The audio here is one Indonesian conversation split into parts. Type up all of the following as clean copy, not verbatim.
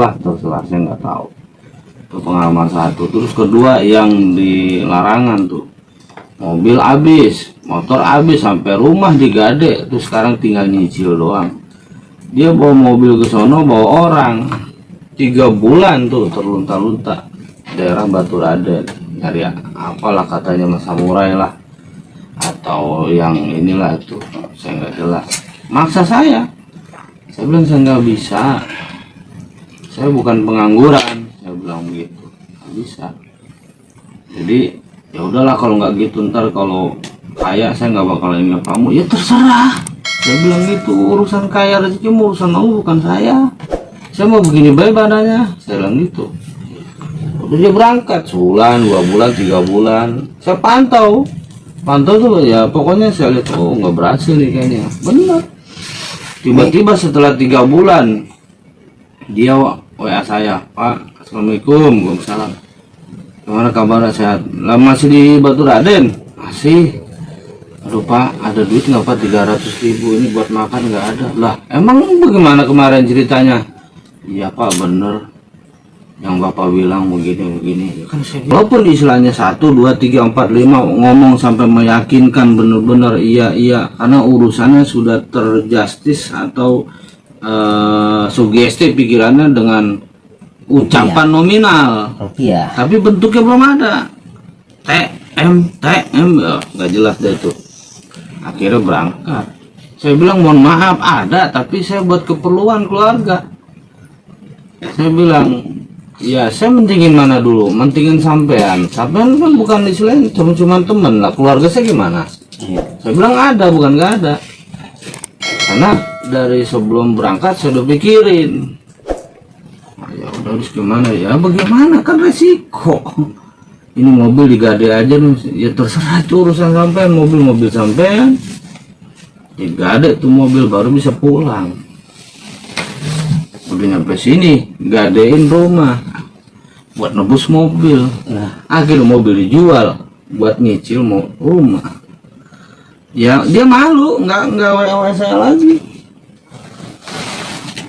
apalah, terserah, saya nggak tahu. Itu pengalaman satu. Terus kedua yang di larangan tuh, mobil habis, motor habis, sampai rumah digade, terus sekarang tinggal nyicil doang. Dia bawa mobil ke sono, bawa orang, 3 bulan tuh terlunta-lunta daerah Baturaden, nyari apalah katanya Mas Samurai lah, atau yang inilah tuh, saya nggak jelas. Maksa saya bilang saya nggak bisa, saya bukan pengangguran, saya bilang begitu, nggak bisa. Jadi ya udahlah, kalau nggak gitu, ntar kalau kaya saya nggak bakal ingat kamu. Ya terserah, saya bilang gitu, urusan kaya rezeki urusan kamu, bukan saya mau begini baik badannya, saya bilang gitu. Udah dia berangkat sebulan, 2 bulan, 3 bulan, saya pantau tuh ya, pokoknya saya lihat, oh nggak berhasil nih kayaknya, benar. Tiba-tiba setelah 3 bulan dia WA saya, Pak, Assalamualaikum. Waalaikumsalam. Gimana kabarnya, sehat? Lah masih di Baturaden? Masih. Aduh Pak, ada duit nggak Pak? 300.000 ini buat makan nggak ada. Lah emang bagaimana kemarin ceritanya? Iya Pak, bener yang Bapak bilang begini. Kan saya bilang, walaupun istilahnya 1, 2, 3, 4, 5 ngomong sampai meyakinkan bener-bener iya, karena urusannya sudah terjustis atau sugesti pikirannya dengan ucapan nominal, tapi bentuknya belum ada. TM nggak jelas deh itu. Akhirnya berangkat. Saya bilang mohon maaf ada, tapi saya buat keperluan keluarga. Saya bilang ya saya mentingin mana dulu, mentingin sampean kan bukan istilahnya cuma temen lah, keluarga saya gimana. Saya bilang ada, bukan nggak ada, karena dari sebelum berangkat saya udah pikirin, ya udah harus gimana ya, bagaimana kan resiko. Ini mobil digade aja nih, ya terserah itu urusan sampean, mobil sampean digade tuh mobil baru bisa pulang. Udah nyampe sini gadein rumah buat nebus mobil. Nah akhirnya mobil dijual buat nyicil mau rumah. Ya dia malu, nggak WA saya lagi,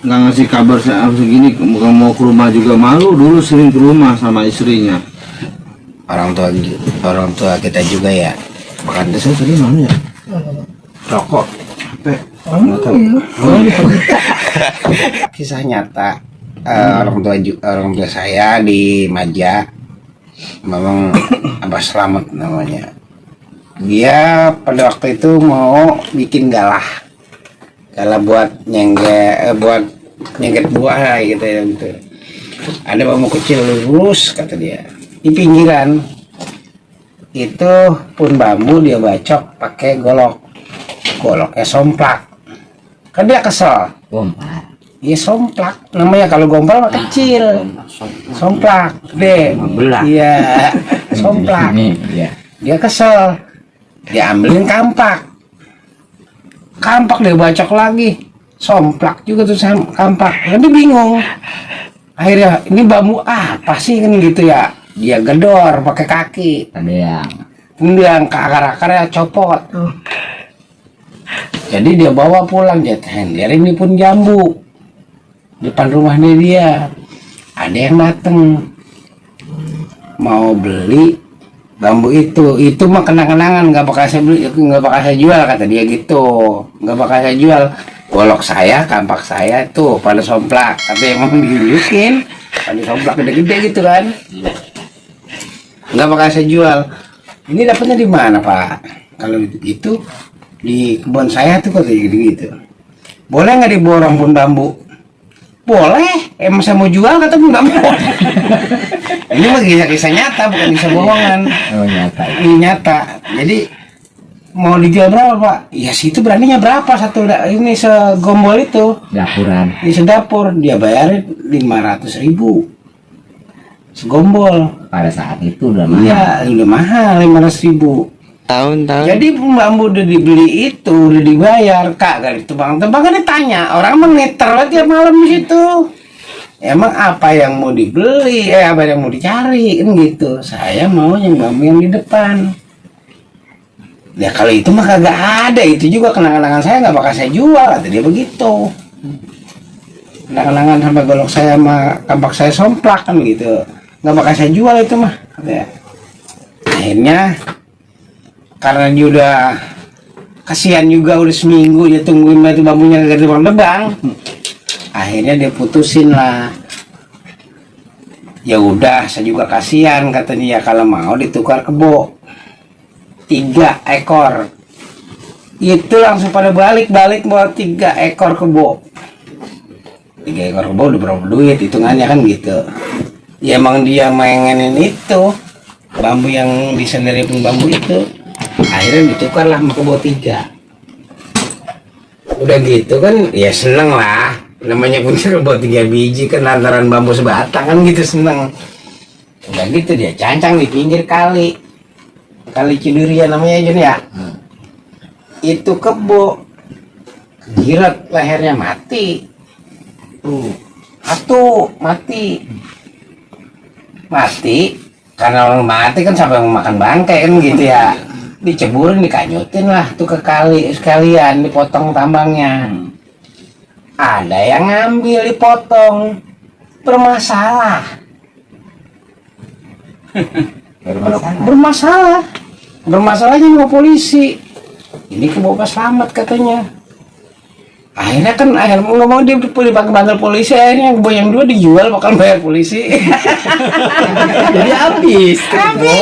nggak ngasih kabar saya segini, bukan mau ke rumah juga malu. Dulu sering ke rumah sama istrinya. Orang tua kita juga ya. Bukan saya tadi mana ya? Rokok. Kisah nyata orang tua saya di Maja, memang Abah Slamet namanya. Dia pada waktu itu mau bikin galah buat nyengget buah gitu ya, gitu. Ada bambu kecil lurus kata dia di pinggiran itu, pun bambu dia bacok pakai goloknya somplak. Kan dia kesel. Iya somplak namanya, kalau gompal mah kecil. Somplak deh. Iya somplak. Dia kesel, dia ambilin kampak dia bacok lagi, somplak juga tuh kampak. Tapi bingung, akhirnya ini bambu apa sih kan gitu ya. Dia gedor pakai kaki, ada yang ke akar-akarnya copot. Jadi dia bawa pulang, dia ini pun jambu depan rumahnya dia. Ada yang datang mau beli bambu itu mah kenang-kenangan, nggak bakal saya beli, nggak bakal saya jual kata dia gitu, nggak bakal saya jual. Golok saya, kampak saya tuh pada somplak, tapi emang dibikin pada somplak gede-gede gitu kan, nggak bakal saya jual. Ini dapatnya di mana Pak? Kalau itu di kebun saya tuh kata gitu. Boleh nggak diborong pun bambu? Boleh. Emang saya mau jual kata pun nggak mau. Ini mah kisah nyata, bukan kisah bohongan. Oh nyata. Ini nyata. Jadi mau dijual berapa Pak? Ya situ beraninya berapa satu ini segombol itu? Dapuran. Di sedapur dia bayarin 500.000 segombol. Pada saat itu udah mahal. Iya udah mahal 500.000. Tahun-tahun. Jadi bambu udah dibeli itu udah dibayar, Kak kali tebang-tebang kan ditanya orang mengeter tiap malam di situ. Emang apa yang mau dibeli, apa yang mau dicari kan gitu. Saya mau yang bambu yang di depan. Ya kalau itu mah kagak ada, itu juga kenangan-kenangan saya nggak bakal saya jual, kata dia begitu. kenangan sampai golok saya sama kampak saya somplak kan gitu, nggak bakal saya jual itu mah katanya. Akhirnya karena dia udah kasihan juga, udah seminggu dia tungguin batu bambunya gak terbang-terbang, akhirnya dia putusin lah. Ya udah, saya juga kasihan katanya, ya kalau mau ditukar kebo 3 ekor. Itu langsung pada balik bawa 3 ekor kebo. 3 ekor kebo udah berapa duit hitungannya kan gitu. Ya emang dia mainin itu bambu yang disendiri pun bambu itu. Akhirnya ditukar lah sama kebo 3. Udah gitu kan ya seneng lah, namanya punya kebo 3 biji kan lantaran bambu sebatang kan gitu, seneng. Udah gitu dia cancang di pinggir kali Ciduria namanya aja nih ya. Itu kebo jirat lehernya mati. Mati karena orang mati kan sampai makan bangkai kan gitu ya, diceburin dikanyutin lah tuh ke kali sekalian, dipotong tambangnya. Ada yang ngambil dipotong, bermasalahnya mau polisi, ini kebawa selamat katanya. Akhirnya kan nggak mau dia dipakai bandar polisi, akhirnya yang yang 2 dijual bakal bayar polisi. Jadi habis.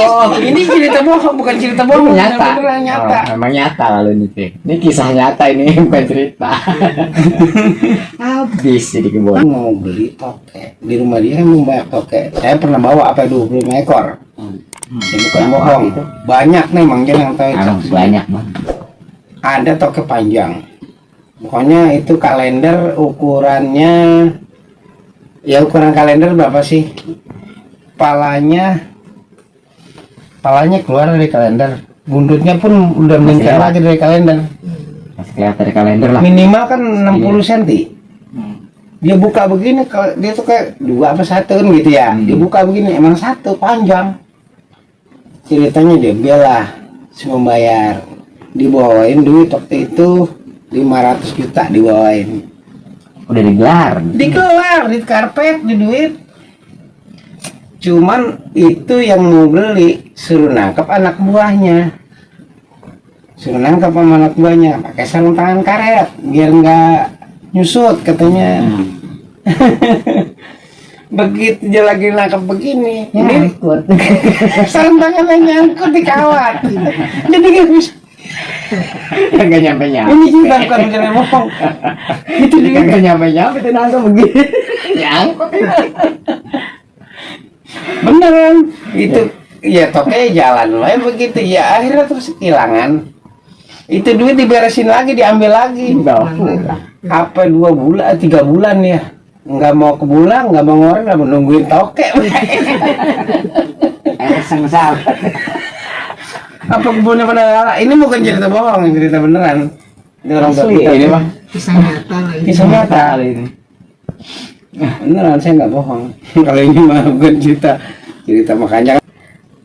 Oh, ini cerita bohong, bukan cerita bohong, Nyata. beneran nyata. Oh, memang nyata kalau ini teh. Ini kisah nyata ini bukan cerita. Habis jadi kebun. Mau beli toke di rumah dia, emang banyak toke. Saya pernah bawa apa 25 ekor. Ya, bukan bohong, banyak nih Mang Jan yang tahu itu. Banyak bang. Ada toke panjang. Pokoknya itu kalender ukurannya, ya ukuran kalender berapa sih? Palanya keluar dari kalender, buntutnya pun udah meningkat lagi dari kalender. Masih kelihatan dari kalender lah. Minimal kan 60 cm. Dia buka begini, dia tuh kayak 2 apa 1 kan gitu ya. Dia buka begini, emang 1 panjang. Ceritanya dia bela membayar, dibawain duit waktu itu 500 juta dibawain. Udah digelar. Di karpet, di duit. Cuman itu yang mau beli suruh nangkep anak buahnya. Pakai sarung tangan karet biar nggak nyusut katanya. Begitu dia lagi nangkep begini, ini sarung tangannya nyangkut di kawat. Jadi nggak bisa. Gak nyampe. Ini juga bukan beneran bohong. Itu dia Gak nyampe itu nangkep begini. Nyangkut. beneran. Itu ya toke jalan wae begitu ya, akhirnya terus kehilangan. Itu duit diberesin lagi, diambil lagi. Apa 2 bulan, 3 bulan ya. Nggak mau ke bulan, nggak mau ngorek, nggak mau nungguin toke. Sengsara. Apa kebunnya pada lala? Ini bukan cerita bohong, ini cerita beneran. Ini orang tua kita ini ini mah kisah nyata. ini. Beneran, saya nggak bohong. Kalau ini mah bukan cerita makanya.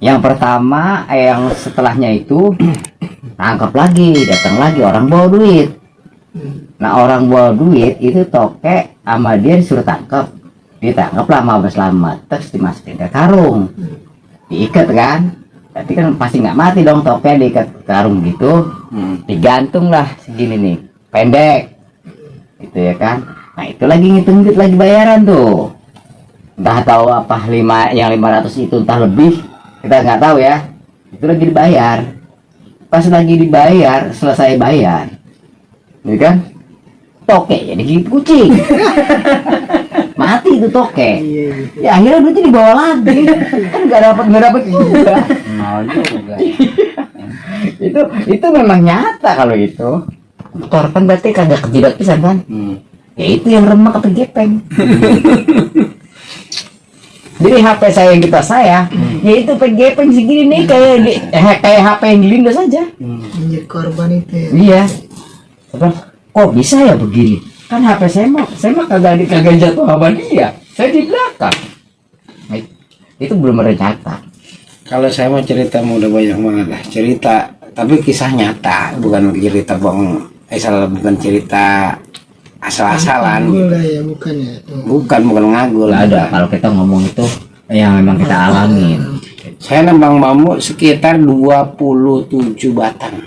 Yang pertama, yang setelahnya itu tangkap lagi, datang lagi orang bawa duit. Nah orang bawa duit itu toke sama dia disuruh tangkap, ditangkap lah sama Selamat, terus dimasukin ke karung, diikat kan. Tapi kan pasti nggak mati dong, toke diikat karung gitu, digantung lah segini nih, pendek, gitu ya kan. Nah itu lagi ngitung duit, lagi bayaran tuh, entah tahu apa 500 itu entah lebih, kita nggak tahu ya. Itu lagi dibayar, pas lagi dibayar selesai bayar, ya kan, toke jadi gigit kucing. Mati itu toke. Ya akhirnya duitnya dibawa lagi, kan nggak dapat juga. Itu memang nyata kalau itu. Korban berarti kagak kejidat pisan kan? Ya itu yang remak atau gepeng. Jadi HP saya yang kita saya, ya itu gepeng segini nih kayak HP yang dilindas saja. Menjadi korban itu ya. Iya. Terus kok bisa ya begini? Kan HP saya mah kagak jatuh sama dia. Saya di belakang. Nah, itu belum ada nyata. Kalau saya mau cerita udah banyak banget lah cerita, tapi kisah nyata, bukan cerita bohong. Bukan cerita asal-asalan. Gul lah ya, bukan ya. Bukan ngagul. Nggak ada. Kalau kita ngomong itu yang memang kita alamin. Saya nembang bambu sekitar 27 batang.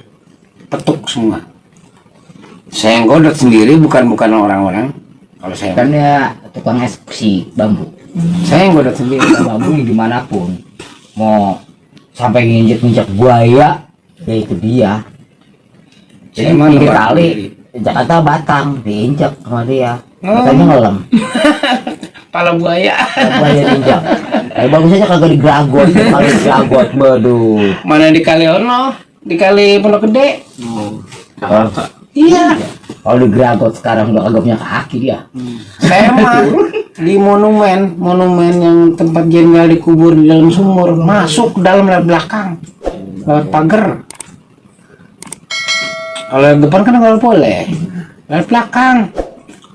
Petuk semua. Saya yang godot sendiri, bukan orang-orang. Kalau saya Kan dia tukang eksekusi bambu. saya yang godot sendiri. Bambu dimanapun mau sampai nginjek-nginjek buaya ya itu dia. Saya Jadi mah pinggir nembak kali sendiri. Jakarta Batang diinjek sama dia. Oh. Makanya ngelem. Pala buaya. Buaya diinjek. Bagus aja kagak digeragot, kali digeragot, waduh. Mana di Kaliono, di Kali Pondok Gede. Jakarta. Iya. Kalau digeragot sekarang udah kagak punya kaki dia. Saya mah di monumen yang tempat jenderal dikubur di dalam sumur, masuk ke dalam lewat belakang, lewat pagar. Kalau lewat depan kan nggak boleh, lewat belakang.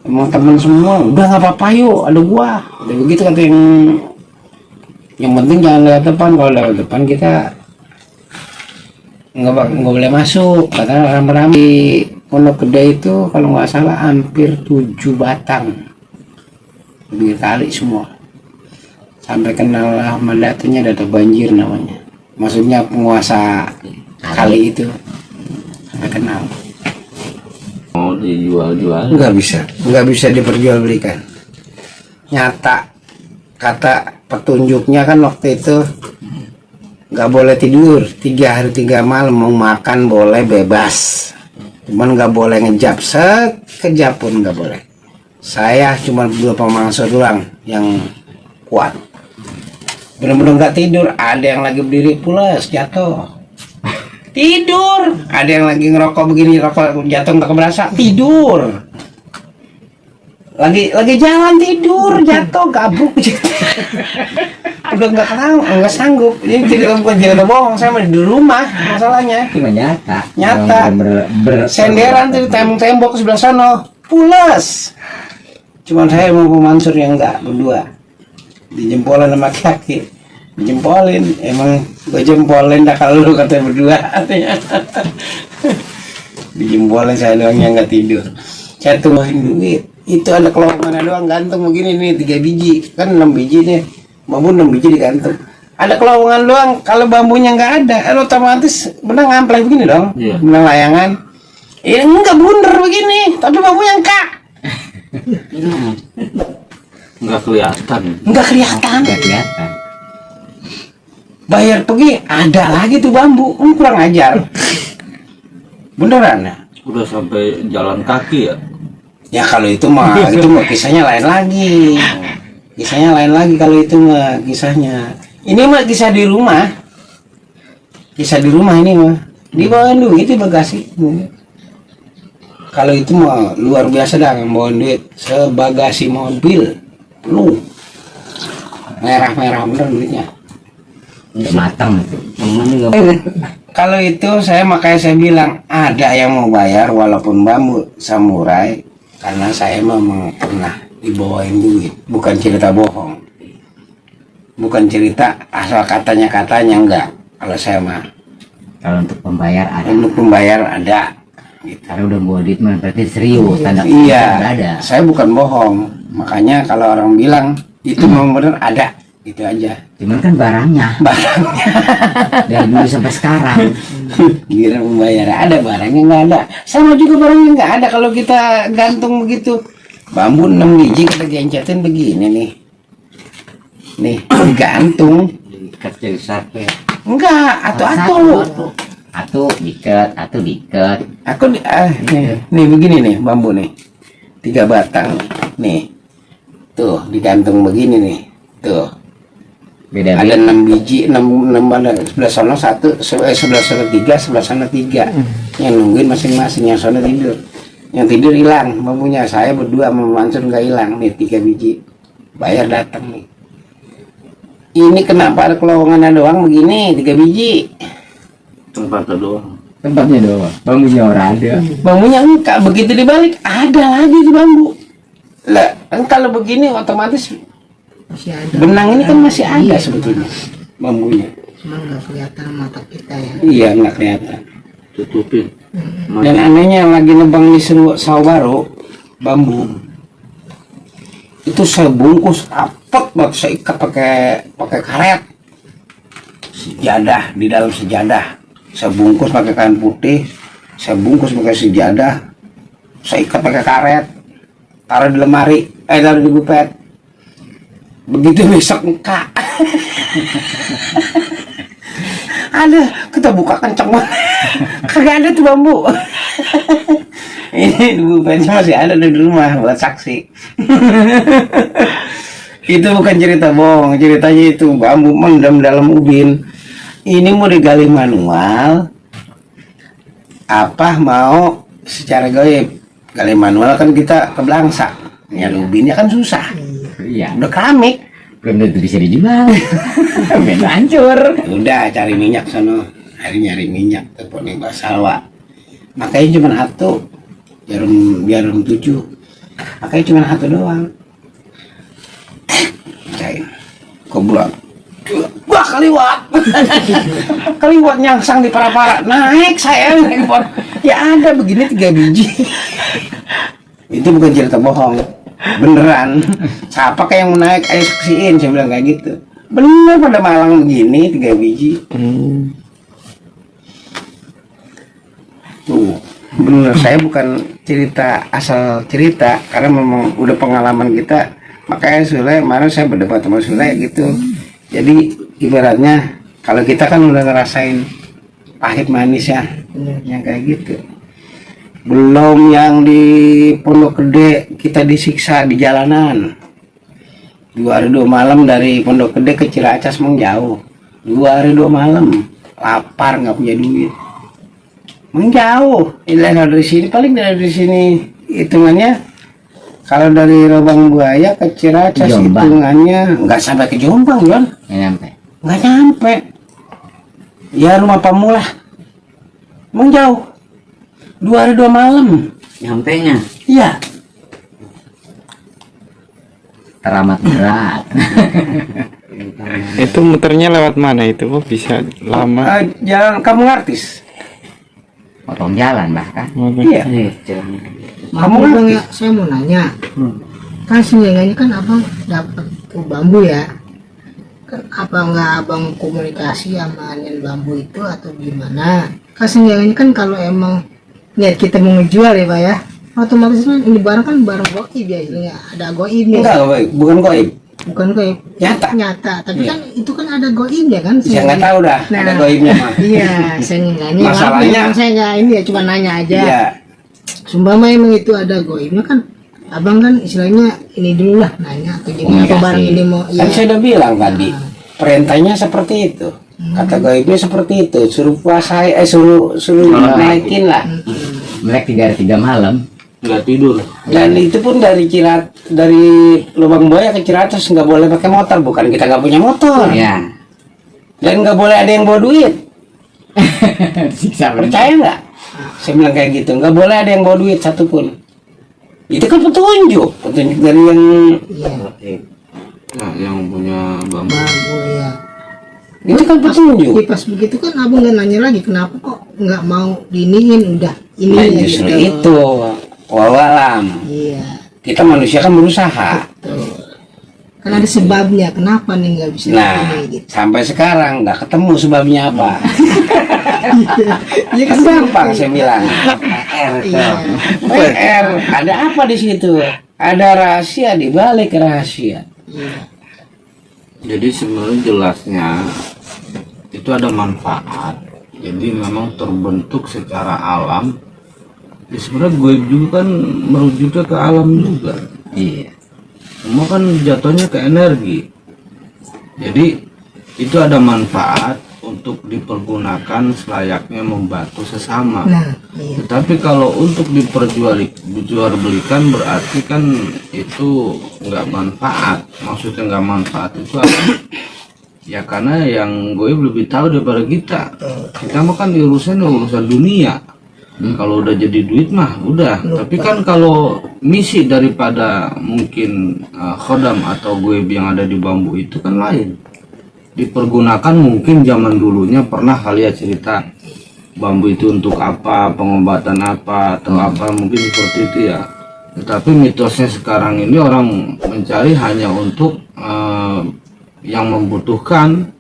Emang temen semua, udah nggak apa-apa yuk, ada gua. Udah begitu kata yang penting jangan lewat depan. Kalau lewat depan kita nggak boleh masuk. Kata rame-rame di Pondok Gede itu kalau nggak salah hampir 7 batang ditali semua, sampai kenal sama datanya data banjir namanya, maksudnya penguasa kali itu sampai kenal. Mau dijual-jual. nggak bisa diperjualbelikan. Nyata kata petunjuknya kan waktu itu nggak boleh tidur 3 hari 3 malam, mau makan boleh bebas, cuman nggak boleh ngejap sekejap pun nggak boleh. Saya cuma 2 pemangsa doang yang kuat, benar-benar nggak tidur. Ada yang lagi berdiri pulas jatuh tidur, ada yang lagi ngerokok begini, rokok jatuh nggak keberasa tidur, lagi jalan tidur jatuh gabruk. Udah nggak sanggup. Ini bukan cerita bohong, saya masih di rumah masalahnya. Cuma nyata. Nyata. Senderan tuh di tembok sebelah sana pulas. Cuman saya mau Mansur yang enggak, berdua dijempolin sama kaki, dijempolin. Emang gue jempolin dah kalau lu kata berdua. Dijempolin, saya doang yang nggak tidur. Saya tungguin duit. Itu ada kelowongan doang gantung begini nih, 3 biji kan 6 biji nih, bambu 6 biji digantung. Ada kelowongan doang. Kalau bambunya nggak ada, otomatis benang ngamplek begini dong. Iya. Benang layangan. Ya enggak blunder begini, tapi bambunya enggak. Nggak kelihatan. Nggak kelihatan. Nggak kelihatan. Bayar pergi ada lagi tuh bambu, kurang ajar. Beneran ya? Udah sampai jalan kaki ya. Ya kalau itu mah kisahnya lain lagi. Kisahnya lain lagi kalau itu mah kisahnya. Ini mah kisah di rumah. Kisah di rumah ini mah. Di Bandung itu bagasi. Kalau itu mah luar biasa dah, bawa duit sebagasi mobil penuh. Merah-merah bener duitnya. Udah matang itu. Kalau itu makanya saya bilang ada yang mau bayar walaupun bambu samurai, karena saya memang pernah dibawain duit, bukan cerita bohong, bukan cerita asal katanya enggak. Kalau saya mah Kalau untuk pembayar ada. untuk pembayar ada. Gitu. Karena udah bawa duit mah berarti serius. Tanda Iya, ada. saya bukan bohong. Makanya kalau orang bilang itu memang benar ada, itu aja. Cuman kan barangnya Barangnya dari dulu sampai sekarang. kira pembayar ada, barangnya nggak ada. Sama juga barangnya nggak ada kalau kita gantung begitu. Bambu 6 biji kita gencetin begini nih. Nih, digantung. Diikat jadi sate. Enggak, atu-atu. Atu diikat, atu diikat. Aku nih begini nih bambu nih. 3 batang. Nih. Tuh, digantung begini nih. Tuh. Beda Ada 6 biji, 6 ada sebelah sana 1, sebelah sana 3, sebelah sana 3. Yang nungguin masing-masing, yang sana tidur. Yang tidur hilang bambunya. Saya berdua sama Mansur nggak hilang nih 3 biji. Bayar datang nih. Ini kenapa ada kelowongannya doang begini 3 biji? Tempatnya doang. tempatnya doang. Bambunya orang ada. Bambunya enggak, begitu dibalik ada lagi di bambu. Lah, kan kalau begini otomatis Masih ada. benang ini kan masih ada sebetulnya bambunya. Cuman nggak kelihatan mata kita ya. Iya, nggak kelihatan. Tutupin. Dan anehnya yang lagi nebang di sawah baru, bambu itu saya bungkus rapat banget, saya ikat pakai karet, sejadah, di dalam sejadah saya bungkus pakai kain putih, saya bungkus pakai sejadah, saya ikat pakai karet, taruh di lemari, taruh di gupet. Begitu besok enggak ada, kita buka kenceng banget, kagak ada tuh bambu. Ini gupetnya masih ada di rumah buat saksi. Itu bukan cerita bohong, ceritanya itu bambu mendam dalam ubin. Ini mau digali manual apa mau secara gaib? Gali manual kan kita kebelangsa, nyari ubinnya kan susah, Iya. udah keramik. Belum tentu bisa dijual. Beda hancur. Udah cari minyak sono, nyari minyak telepon nih Basalwa, makanya cuma satu, jarum 7, makanya cuma satu doang. Cain goblok, wah kaliwat. Kaliwat nyangsang di para naik saya naik pohon. Ya ada begini 3 biji. Itu bukan cerita bohong, beneran. Siapa kayak yang mau naik, ayo saksiin, saya bilang kayak gitu. Bener pada malang begini 3 biji. Tuh bener, saya bukan cerita asal cerita, karena memang udah pengalaman kita. Makanya Sule, kemarin saya berdebat sama Sule gitu. Jadi ibaratnya kalau kita kan udah ngerasain pahit manis ya, yang kayak gitu. Belum yang di Pondok Gede kita disiksa di jalanan 2 hari 2 malam dari Pondok Gede ke Ciracas menjauh. 2 hari 2 malam, lapar nggak punya duit, menjauh. Ini dari sini, paling dari sini hitungannya kalau dari Lubang Buaya ke Ciracas Jombang. hitungannya nggak sampai ke Jombang, Yon. Nggak nyampe. Ya rumah Pamulah, menjauh. 2 hari 2 malam. Nyampenya Iya. teramat berat. Itu muternya lewat mana itu kok bisa lama? Jalan Kampung Artis. Potong jalan bahkan. Iya. Kamu bang ya, saya mau nanya. Kan seenggaknya kan abang dapat tuh bambu ya. Kan apa nggak abang komunikasi sama anian bambu itu atau gimana? Kan seenggaknya kan kalau emang niat kita mau ngejual ya pak ya, otomatis kan ini barang kan barang goib ya, istilahnya ada goibnya. Enggak, bukan goib. Bukan goib. Nyata. Tapi Iya. kan itu kan ada goibnya kan. Saya nggak tahu dah, ada goibnya mah. Iya, seenggaknya. Masalahnya- saya nggak ini ya, cuma nanya aja. Iya. Sumpama emang itu ada goibnya kan, abang kan istilahnya ini dulu lah nanya atau jadi apa Komunikasi. barang ini mau Kan saya udah bilang tadi, perintahnya seperti itu. Kata goibnya seperti itu, suruh puasai, suruh naikin lah. Melek 3 hari 3 malam. nggak tidur. Dan itu pun dari dari Lubang Buaya ke Ciracas nggak boleh pakai motor, bukan kita nggak punya motor. Ya. Dan nggak boleh ada yang bawa duit. Siksa Percaya nggak? Saya bilang kayak gitu, nggak boleh ada yang bawa duit satupun. Itu kan petunjuk dari yang Nah, yang punya bambu. bambu ya. itu kan petunjuk. Pas begitu kan abang nggak nanya lagi kenapa kok nggak mau diniin udah ini Nah, ya justru gitu. itu wawalam. Iya. Kita manusia kan berusaha. Kan ada sebabnya kenapa nih nggak bisa Nah, ini gitu. sampai sekarang nggak ketemu sebabnya apa. Iya Kan gampang saya bilang. Iya. PR, ada apa di situ? Ada rahasia di balik rahasia. Jadi sebenarnya jelasnya itu ada manfaat. Jadi memang terbentuk secara alam. Ya sebenarnya gue juga kan merujuknya ke alam juga. Iya. Semua kan jatuhnya ke energi. Jadi itu ada manfaat untuk dipergunakan selayaknya membantu sesama. Nah, iya. Tetapi kalau untuk dijual-belikan berarti kan itu nggak manfaat. Maksudnya nggak manfaat itu apa? Ya karena yang gue lebih tahu daripada kita. Kita mah kan urusan dunia. Kalau udah jadi duit mah udah. Tapi kan kalau misi daripada mungkin khodam atau gue yang ada di bambu itu kan lain. Dipergunakan mungkin zaman dulunya pernah kali ya cerita bambu itu untuk apa, pengobatan apa atau apa mungkin seperti itu ya. Tetapi mitosnya sekarang ini orang mencari hanya untuk yang membutuhkan.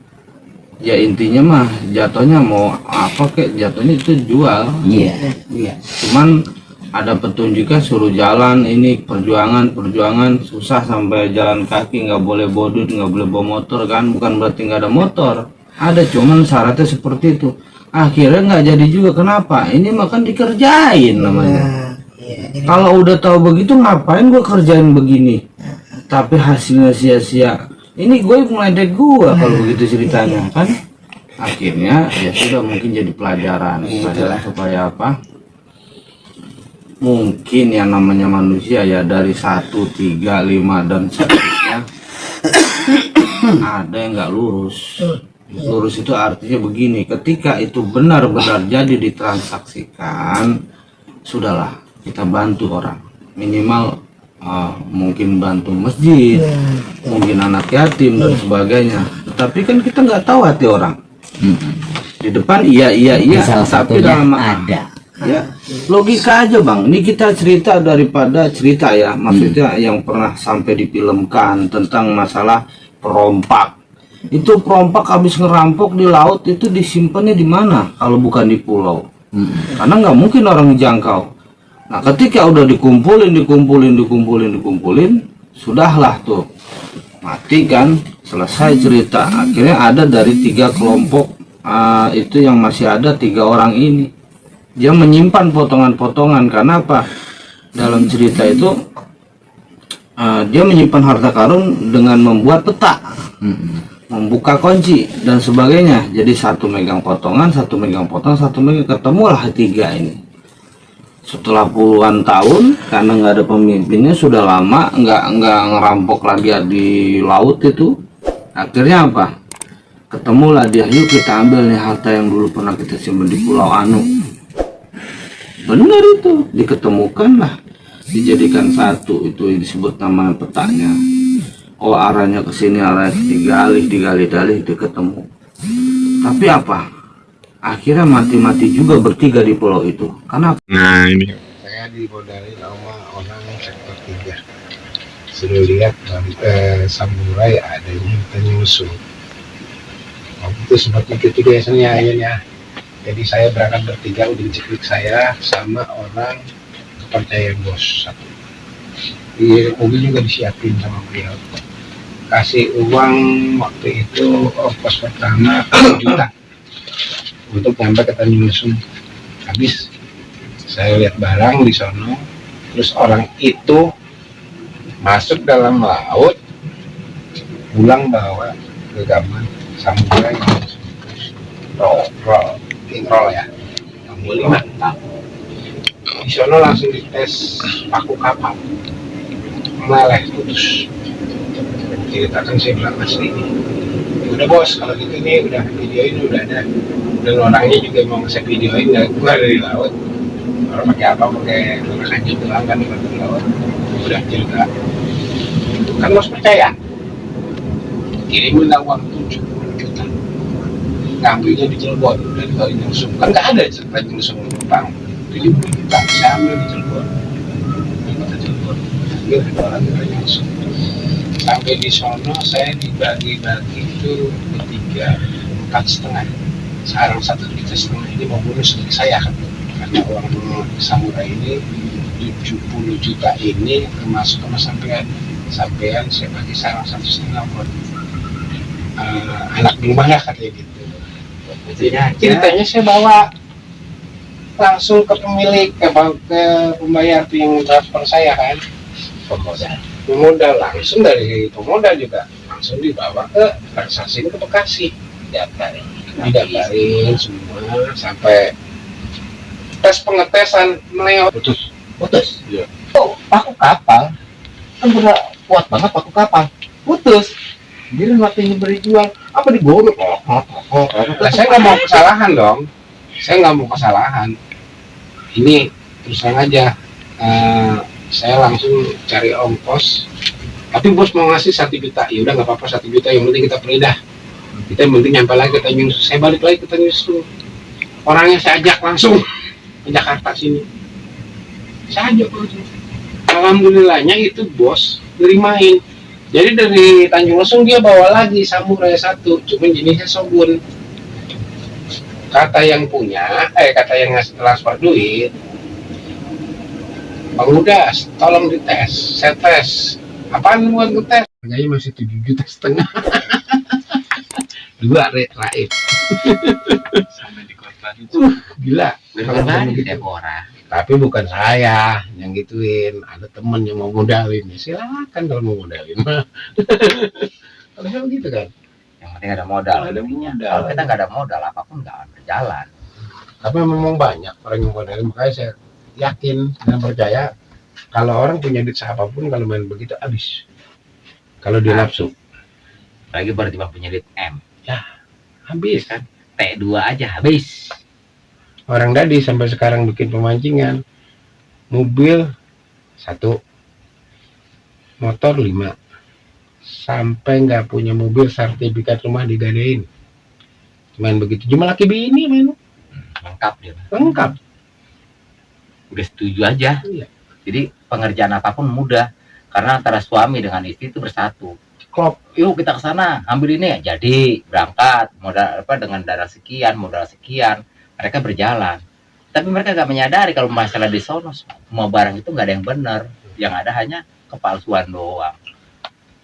Ya intinya mah jatuhnya mau apa kek, jatuhnya itu jual. Iya. Iya. Cuman ada petunjuknya suruh jalan, ini perjuangan susah sampai jalan kaki, nggak boleh bodut, nggak boleh bawa motor kan, bukan berarti nggak ada motor, ada, cuman syaratnya seperti itu. Akhirnya nggak jadi juga. Kenapa? Ini makan dikerjain namanya. Kalau udah tahu begitu ngapain gue kerjain begini, tapi hasilnya sia-sia. Ini gue meledek gue kalau begitu ceritanya kan. Akhirnya ya sudah, mungkin jadi pelajaran supaya apa, mungkin yang namanya manusia ya dari 1, 3, 5 dan seterusnya ada yang nggak lurus. Lurus itu artinya begini, ketika itu benar-benar jadi ditransaksikan, sudahlah kita bantu orang, minimal mungkin bantu masjid, mungkin anak yatim dan sebagainya. Tetapi kan kita nggak tahu hati orang. Di depan iya, Salah tapi satunya dalam ada. ya logika aja bang. Ini kita cerita daripada cerita ya, maksudnya yang pernah sampai difilmkan tentang masalah perompak. Itu perompak habis ngerampok di laut, itu disimpannya di mana kalau bukan di pulau? Karena nggak mungkin orang jangkau. Nah ketika udah dikumpulin, sudahlah tuh mati kan, selesai cerita. Akhirnya ada dari 3 kelompok itu yang masih ada 3 orang ini, dia menyimpan potongan-potongan. Karena apa? Dalam cerita itu dia menyimpan harta karun dengan membuat peta, membuka kunci dan sebagainya. Jadi satu megang potongan, satu megang potongan, satu megang, ketemulah 3 ini. Setelah puluhan tahun, karena nggak ada pemimpinnya, sudah lama nggak ngerampok lagi di laut itu. Akhirnya apa? Ketemulah dia, yuk kita ambil nih harta yang dulu pernah kita simpan di Pulau Anu. Benar itu, diketemukan lah, dijadikan satu. Itu disebut nama petanya. Oh arahnya ke sini, arahnya digali, itu ketemu. Tapi apa? Akhirnya mati-mati juga bertiga di pulau itu. Kenapa? Nah ini Saya dimodali sama orang sektor 3. Sudah lihat samurai adanya penyusup. Waktu itu seperti ketiga ya. Jadi saya berangkat bertiga, udah diceklik saya sama orang kepercayaan bos satu. Di mobil juga disiapin sama beliau. Kasih uang waktu itu ongkos pertama 1 juta untuk nyampe ke Tanjung Lesung. Habis saya lihat barang di sono, terus orang itu masuk dalam laut, pulang bawa gegaman samurai roll ya, bambu 5. Di sono langsung dites paku kapal, meleleh putus. Ceritakan, saya bilang asli ini. Udah bos, kalau gitu nih udah videoin, udah ada, dan orangnya juga mau saya videoin nggak keluar dari laut. Orang pakai apa, pakai menggunakan gitu kan di laut. Udah cerita, kan bos percaya, kirimin uang 70 juta, ngambilnya di Cirebon dari Tanjung Lesung. Kan nggak ada Tanjung Lesung Jepang. 70 juta saya ambil di Cirebon, di kota Cirebon, ambil di Tanjung Lesung. Sampai di sono saya dibagi-bagi itu bertiga, 4,5. Sekarang 1,5 juta ini mau bonus dari saya kan, karena uang samurai ini 70 juta ini termasuk sama sampean saya bagi sekarang 1,5 buat anak di rumah ya, katanya gitu. Ceritanya saya bawa langsung ke pemilik, ke pembayar yang transfer saya kan, pemodal langsung dari pemodal juga langsung dibawa ke transaksi ke Bekasi, didaftarin semua sampai tes pengetesan melewat putus. Ya. Oh, paku kapal kan bener kuat banget, paku kapal putus. Dia waktunya berjuang apa digorok. Saya nggak mau kesalahan dong, ini terus terang aja. Saya langsung cari ongkos, tapi bos mau ngasih 1 juta, ya udah nggak apa-apa 1 juta, yang penting kita pelidah, kita yang penting nyampe lagi ke Tanjung Lesung. Saya balik lagi ke Tanjung Lesung, orangnya saya ajak langsung ke Jakarta sini, saya ajak langsung alhamdulillahnya itu bos nerimain. Jadi dari Tanjung Lesung dia bawa lagi Samurai 1, cuman jenisnya Shogun. Kata yang ngasih transfer duit, Bang Udas, tolong dites, saya tes. Apaan buat ngetes? Harganya masih 7,5 juta. Dua raib. Sampai dikorban. Gila. Kalau Bukan begitu. Deborah. Tapi bukan saya yang gituin, ada temen yang mau modalin, ya silakan kalau mau modalin mah. Kalau saya begitu kan. Yang penting ada modal. Ada intinya. modal. Kalau kita nggak ada modal, apapun nggak akan berjalan. Tapi memang banyak orang yang modalin, makanya saya yakin dan percaya kalau orang punya duit apapun kalau main begitu habis. Kalau dia nafsu, Lagi berarti bang punya duit M. habis. Kan T2 aja habis. Orang tadi sampai sekarang bikin pemancingan, mobil 1, motor 5, sampai nggak punya mobil sertifikat rumah digadein. Main begitu, cuma laki bini main Lengkap dia. lengkap. Udah setuju aja. Iya. Jadi pengerjaan apapun mudah karena antara suami dengan istri itu bersatu. Klop. Yuk kita ke sana, ambil ini ya. Jadi berangkat modal dengan darah sekian, modal sekian, mereka berjalan. Tapi mereka nggak menyadari kalau masalah di sono semua barang itu nggak ada yang benar, yang ada hanya kepalsuan doang.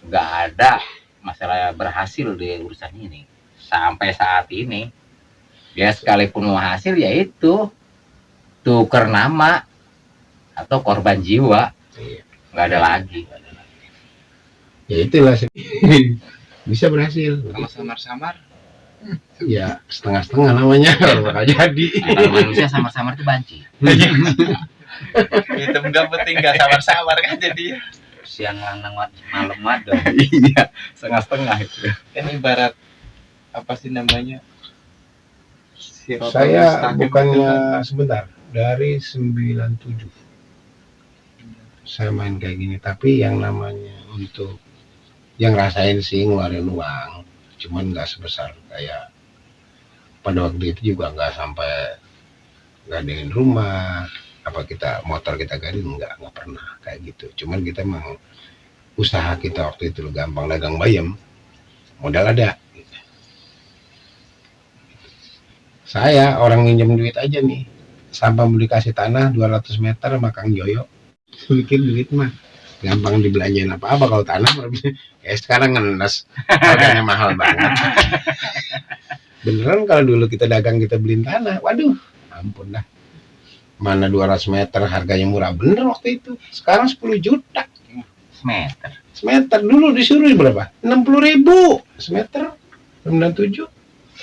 Nggak ada masalah berhasil di urusan ini sampai saat ini. Ya sekalipun mau hasil ya itu tuker nama atau korban jiwa, Iya. nggak ada lagi. Ya itulah bisa berhasil. Kalau samar-samar Ya setengah-setengah namanya kalau bakal jadi. Kalau manusia sama-sama itu banci. itu enggak penting, enggak samar-samar kan jadi. Siang lanang malam ada. Iya, setengah-setengah itu. Kan ibarat apa sih namanya? Sirotol Saya mustaqim bukannya itu kan. sebentar dari 97 saya main kayak gini, tapi yang namanya untuk yang rasain sih ngeluarin uang, cuman nggak sebesar kayak pada waktu itu juga nggak sampai gadein rumah apa kita motor kita gadein, nggak pernah kayak gitu. Cuman kita mau usaha kita waktu itu gampang, dagang bayam, modal ada. Saya orang minjem duit aja nih, sampai mau dikasih tanah 200 meter sama Kang Joyo, bikin duit mah gampang dibelanjain apa-apa. Kalau tanah sekarang ngenes, harganya mahal banget. Beneran kalau dulu kita dagang kita beliin tanah, waduh ampun dah, mana 200 meter harganya murah bener waktu itu. Sekarang 10 juta Semeter. semeter. Dulu disuruh berapa? 60.000 semeter. 97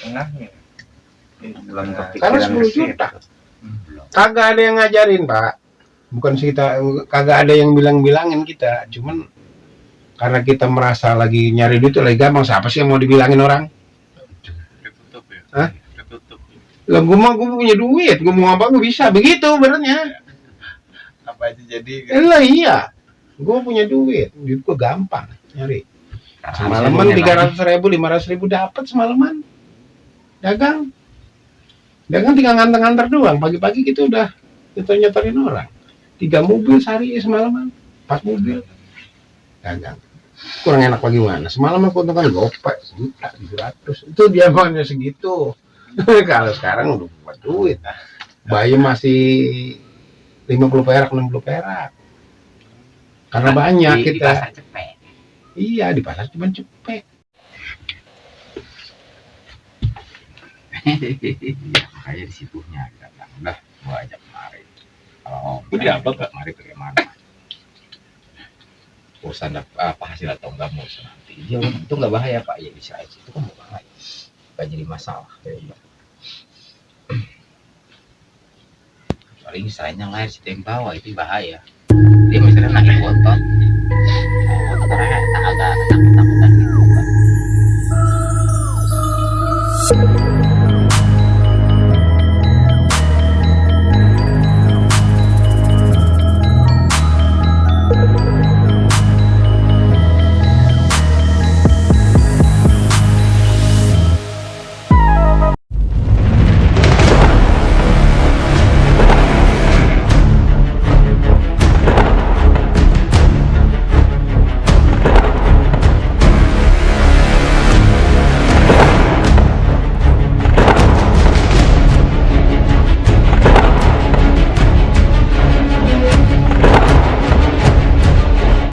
Tengahnya. Belum sekarang 10 juta. Kagak ada yang ngajarin, Pak. Bukan kita, kagak ada yang bilang-bilangin kita. Cuman karena kita merasa lagi nyari duit lagi gampang. Siapa sih yang mau dibilangin orang? Ketutup ya. Hah? Ketutup. Lah gue punya duit, gue mau apa gue bisa. Begitu benernya. Apa aja jadi Lah iya, gue punya duit gue gampang nyari. Semalaman 300.000, 500.000 dapat semalaman. Dagang tinggal nganter-nganter doang. Pagi-pagi kita udah nyetor-nyetorin orang. 3 mobil sehari semalaman, 4 mobil dagang. Kurang enak bagaimana? Semalam aku untung kan gopek juta 700. Itu dia maunya segitu. Kalau sekarang udah buat duit. Bayi masih 50 perak, 60 perak. Karena banyak Di kita. pasar cepet. Iya, di pasar cuma cepet. Ya, makanya di situnya kita bilang, udah gua ajak kemari. Kalau Udah apa, Pak? Mari bagaimana? Urusan apa hasil atau enggak mau urusan nanti. Dia itu nggak bahaya Pak, ya bisa aja. Itu kan nggak bahaya. Nggak jadi masalah. Paling istilahnya lahir si yang bawah itu bahaya. Dia misalnya nangis bontot. Bontot orangnya agak